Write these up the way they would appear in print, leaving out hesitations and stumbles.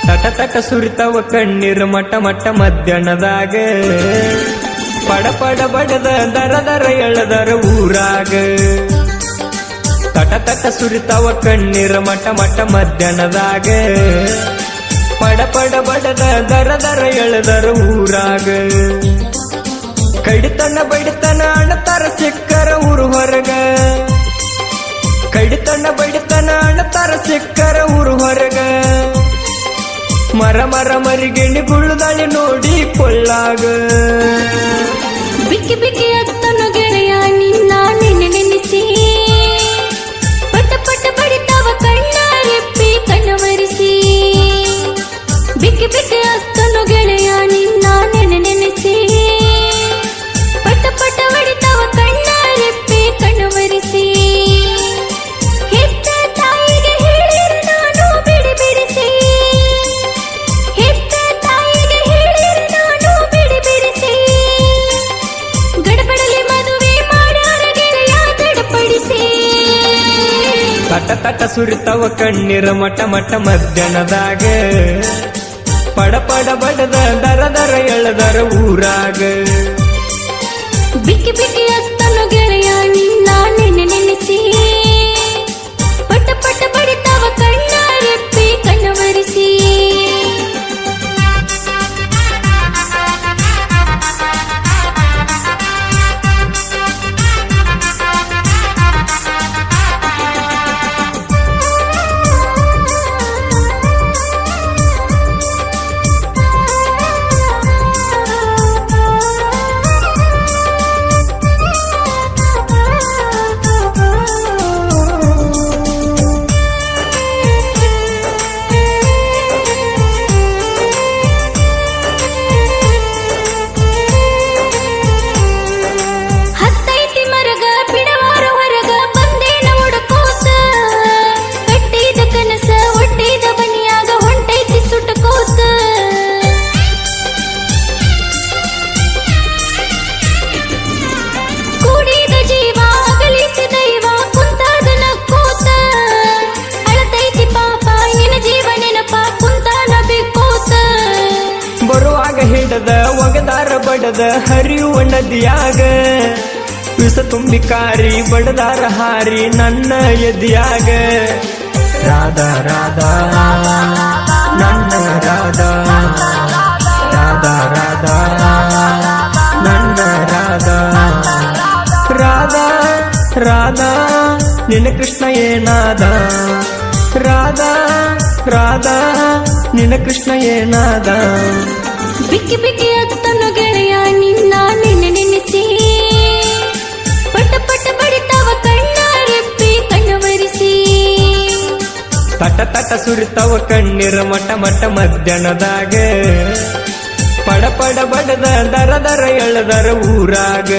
ತಟ ತಟ ಸುರಿತವ ಕಣ್ಣೀರ್ ಮಟ್ಟ ಮಟ್ಟ ಮಧ್ಯಾಹ್ನದಾಗ ಪಡ ಪಡ ಬಡದ ದರ ದರ ಎಳದರ ಊರಾಗ ತಟ ತಟ ಸುರಿತವ ಕಣ್ಣೀರ್ ಮಟ್ಟ ಮಟ್ಟ ಮಧ್ಯಾಹ್ನದಾಗ ಪಡ ಪಡ ಬಡದ ದರ ದರ ಎಳದರ ಊರಾಗ ಕಡಿತನ ಬಡಿತನ ಅಣತಾರ ಸಿಕ್ಕರ ಊರು ಹೊರಗ ಕಡಿತನ ಬಡಿತನ ಅಣತಾರ ಸಿಕ್ಕರ ಊರು ಹೊರಗ ಮರ ಮರ ಮರಿಗಿಣಿ ಗುಳ್ದಾಳಿ ನೋಡಿ ಕೊಳ್ಳಾಗ ಬಿಕ್ಕಿ ಬಿಕ್ಕಿ ಅತ್ತನು ಗೆಳೆಯ ನಿನ್ನ ನೆನೆಸಿ ಪಟ ಪಟ ಬಡಿತವ ಕಣ್ಣ ಎಪ್ಪಿ ಕಣ್ಣವರಿಸಿ ಬಿಕ್ಕಿ ಬಿಕ್ಕಿ ಅತ್ತನು ಗೆಳೆಯ ನಿನ್ನ ನೆನೆಸಿ ಪಟ ಪಟ ಬಡಿತವ ಕಣ್ಣ ಎಪ್ಪಿ ಕಣ್ಣವರಿಸಿ ಹೆತ್ತ ತಾಯಿಗೆ ಹೇಳಿರು ನಾನು ಬಿಡಿ ಬಿಡಿಸಿ ಹೆತ್ತ ತಾಯಿಗೆ ಹೇಳಿರು ನಾನು ಬಿಡಿ ಬಿಡಿಸಿ ಗಡಬಡಲಿ ಮದುವೆ ಮಾಡ್ಯಾರ ಗೆಳೆಯ ತಡಪಡಿಸಿ ತಟ ತಟ ಸುರಿತವ ಕಣ್ಣೀರ ಮಟ ಮಟ ಮಧ್ಯಾಹ್ನದಾಗ ಪಡ ಪಡ ಬಡದ ದರ ದರ ಎಳದರ ಊರಾಗ ಬಿಕ್ಕಿ ಬಿಕ್ಕಿ ಅತ್ತನು ಗೆಳೆಯ ನಿನ್ನ ನೆನೆಸಿ ಪಟ ಪಟ ಬಡಿತವ ಕಣ್ಣ ಎಪ್ಪಿ ಕಣ್ಣವರಿಸಿ ಹತ್ತೈತಿ ಮರಗ ಬಿಡವಾರ ಹೊರಗ ಬಂದೇನ ಹುಡುಕೋತ ಕಟ್ಟಿದ ಕನಸ ಒಟ್ಟಿದ ಬನಿಯಾಗ ಹೊಂಟೈತಿ ಸುಟ್ಟಕೋತ ಕೂಡಿದ ಜೀವ ಅಗಲಿಸಿ ದೈವ ಕುಂತಾದ ನಕ್ಕೋತ ಅಳತೈತಿ ಪಾಪ ನಿನ ಜೀವ ನೆನಪ ಕುಂತಾನ ಬಿಕ್ಕೋತ ಬರುವಾಗ ಹಿಡದ ಒಗದಾರ ಬಡದ ಹರಿಯುವ ನದಿಯಾಗ ವಿಷ ತುಂಬಿ ಕಾರಿ ಬಡದಾರ ಹಾರಿ ನನ್ನ ಎದಿಯಾಗ ರಾಧಾ ರಾಧಾ ನನ್ನ ರಾಧಾ ರಾಧಾ ರಾಧಾ ನನ್ನ ರಾಧಾ ರಾಧಾ ರಾಧಾ ನಿನ್ನ ಕೃಷ್ಣ ಏನಾದ ರಾಧಾ ರಾಧಾ ನಿನ್ನ ಕೃಷ್ಣ ಏನಾದ ಬಿಕ್ಕಿ ಬಿಕ್ಕಿ ಅತ್ತನು ಗೆಳೆಯ ನಿನ್ನ ನೆನೆಸಿ ಪಟ ಪಟ ಬಡಿತವ ಕಣ್ಣ ಎಪ್ಪಿ ಕಣ್ಣವರಿಸಿ ತಟ ತಟ ಸುರಿತವ ಕಣ್ಣೀರ ಮಟ ಮಟ ಮಧ್ಯಾಹ್ನದಾಗ ಪಡ ಪಡ ಬಡದ ದರ ದರ ಎಳದರ ಊರಾಗ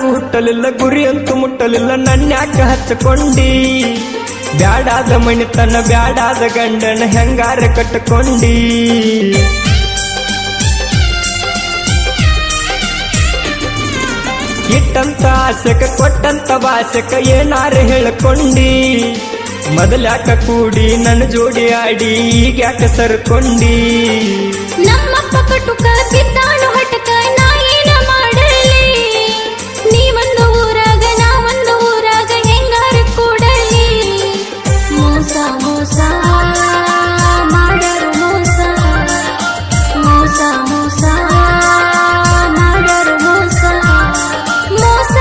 ಹುಟ್ಟಲಿಲ್ಲ ಗುರಿ ಅಂತೂ ಮುಟ್ಟಲಿಲ್ಲ ನನ್ಯಾಕ ಹಚ್ಚಕೊಂಡಿ ಬ್ಯಾಡಾದ ಮಣಿತನ ಬ್ಯಾಡಾದ ಗಂಡನ ಹೆಂಗಾರ ಕಟ್ಟಕೊಂಡಿ ಇಟ್ಟಂತ ಆಸೆಕ ಕೊಟ್ಟಂತ ಭಾಷಕ ಏನಾರ ಹೇಳ್ಕೊಂಡಿ ಮೊದಲ್ಯಾಕ ಕೂಡಿ ನನ್ನ ಜೋಡಿ ಆಡಿ ಈಗ್ಯಾಕ ಸರ್ಕೊಂಡಿ ನಮ್ಮಪ್ಪ ಕಟುಕ ಬಿದ್ದಾನು ಹಟಕ ನಾ ಏನ ಮಾಡಲಿ ನೀವೊಂದು ಊರಾಗ ನಾವೊಂದು ಊರಾಗ ಹೆಂಗಾರ ಕೂಡಲಿ ಮೋಸ ಮೋಸ ಮಾಡರು ಮೋಸ ಮೋಸ ಮೋಸ ಮಾಡರು ಮೋಸ ಮೋಸ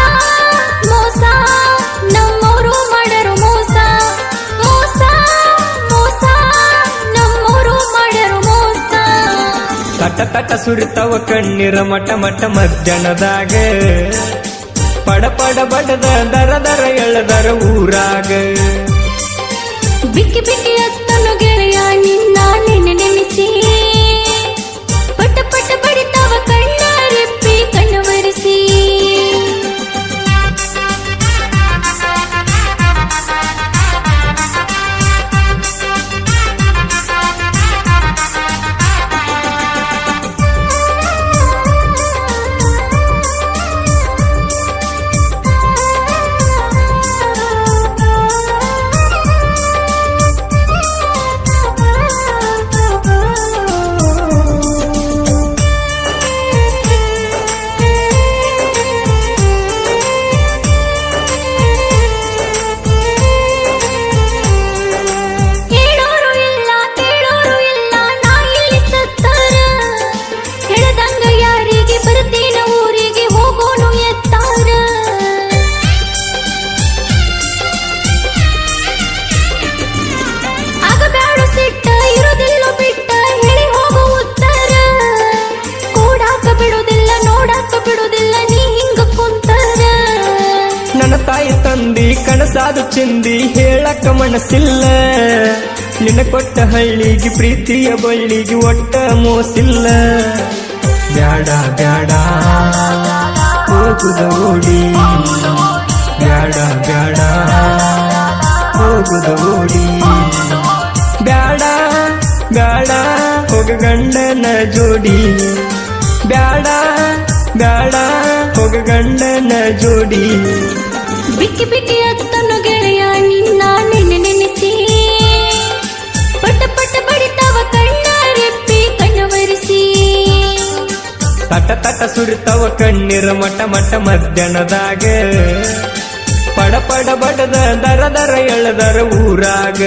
ಮೋಸ ನಮ್ಮವರು ಮಾಡರು ಮೋಸ ಮೋಸ ಮೋಸ ನಮ್ಮವರು ಮಾಡರು ಮೋಸ ತಟ ತಟ ಸುರಿತವ ಕಣ್ಣೀರ ಮಟ ಮಟ ಮಧ್ಯಾಹ್ನದಾಗ ಪಡ ಪಡ ಬಡದ ದರ ದರ ಎಳದರ ಊರಾಗ ಬಿಕ್ಕಿ ಬಿಕ್ಕಿ ಅತ್ತನು ಗೆಳೆಯ ನಿನ್ನ ನೆನೆ ನೆನೆಸಿ ಪಟ ಪಟ ಬಡಿತಾವ ಕಣ್ಣ ರೆಪ್ಪಿ ಕಣ್ಣವರಿಸಿ ನನ್ನ ತಾಯಿ ತಂದಿ ಕನಸಾದು ಚಿಂದಿ ಹೇಳಕ್ಕ ಮನಸ್ಸಿಲ್ಲ ನಿನ್ನ ಕೊಟ್ಟ ಹಳ್ಳಿಗೆ ಪ್ರೀತಿಯ ಬಳ್ಳಿಗೆ ಒಟ್ಟ ಮೋಸಿಲ್ಲ ಬ್ಯಾಡ ಬ್ಯಾಡ ಹೋಗುದ ಓಡಿ ಬ್ಯಾಡ ಬ್ಯಾಡ ಹೋಗುದ ಓಡಿ ಬ್ಯಾಡ ಬ್ಯಾಡ ಹೋಗ ಗಂಡನ ಜೋಡಿ ಬ್ಯಾಡ ಬ್ಯಾಡ ಹೋಗ ಗಂಡನ ಜೋಡಿ ಬಿಕ್ಕಿ ಬಿಕ್ಕಿ ಅತ್ತನು ಗೆಳೆಯ ನಿನ್ನ ನೆನೆ ನೆನೆಸಿ ಪಟ ಪಟ ಬಡಿತಾವ ಕಣ್ಣ ರೆಪ್ಪಿ ಕಣ್ಣವರಿಸಿ ತಟ ತಟ ಸುರಿತವ ಕಣ್ಣೀರ ಮಟ ಮಟ ಮಧ್ಯಾಹ್ನದಾಗ ಪಡ ಪಡ ಬಡದ ದರ ದರ ಎಳದರ ಊರಾಗ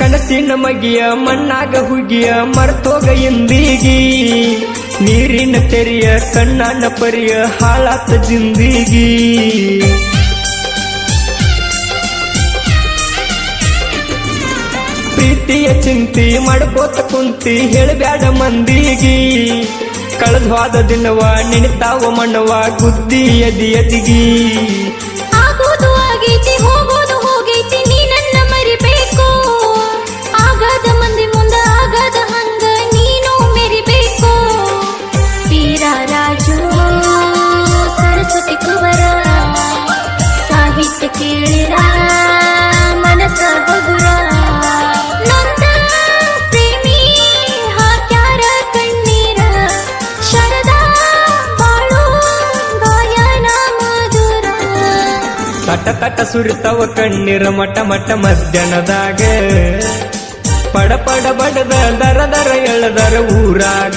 ಕನಸಿನ ಮಗಿಯ ಮಣ್ಣಾಗ ಹುಗಿಯ ಮರ್ತೋಗ ಎಂದಿಗಿ ನೀರಿನ ತೆರೆಯ ಕಣ್ಣಾನ ಪರಿಯ ಹಾಳಾತ ಜಿಂದಿಗಿ ಪ್ರೀತಿಯ ಚಿಂತಿ ಮಾಡ್ಕೋತ ಕುಂತಿ ಹೇಳಬ್ಯಾಡ ಮಂದಿಗಿ ಕಳೆದ್ವಾದ ದಿನವ ನೆನಿತಾವ ಮಣ್ಣವ ಗುದ್ದಿ ಎದಿ ಎದಿಗಿ ಆಗೋದು ಆಗೈತಿ ಹೋಗೋದು ಹೋಗೈತಿ ನೀ ನನ್ನ ಮರಿಬೇಕು ಆಗದ ಮಂದಿ ಮುಂದ ಆಗದ ಹಂಗ ನೀನು ಮೆರಿಬೇಕು ವೀರ ರಾಜು ಸರಸ್ವತಿ ಕುವರ ಸಾಹಿತ್ಯ ಕೇಳಿರ ಮನಸ ಬಗುರ ನೊಂದ ಪ್ರೇಮಿ ಹಾಕ್ಯಾರ ಕಣ್ಣೀರ ಶರದ ಬಾಳು ಗಾಯನ ಮಧುರ ತಟ ತಟ ಸುರಿತವ ಕಣ್ಣೀರ ಮಟ ಮಟ ಮಧ್ಯಾಹ್ನದಾಗ ಪಡ ಪಡ ಬಡದ ದರ ದರ ಎಳದರ ಊರಾಗ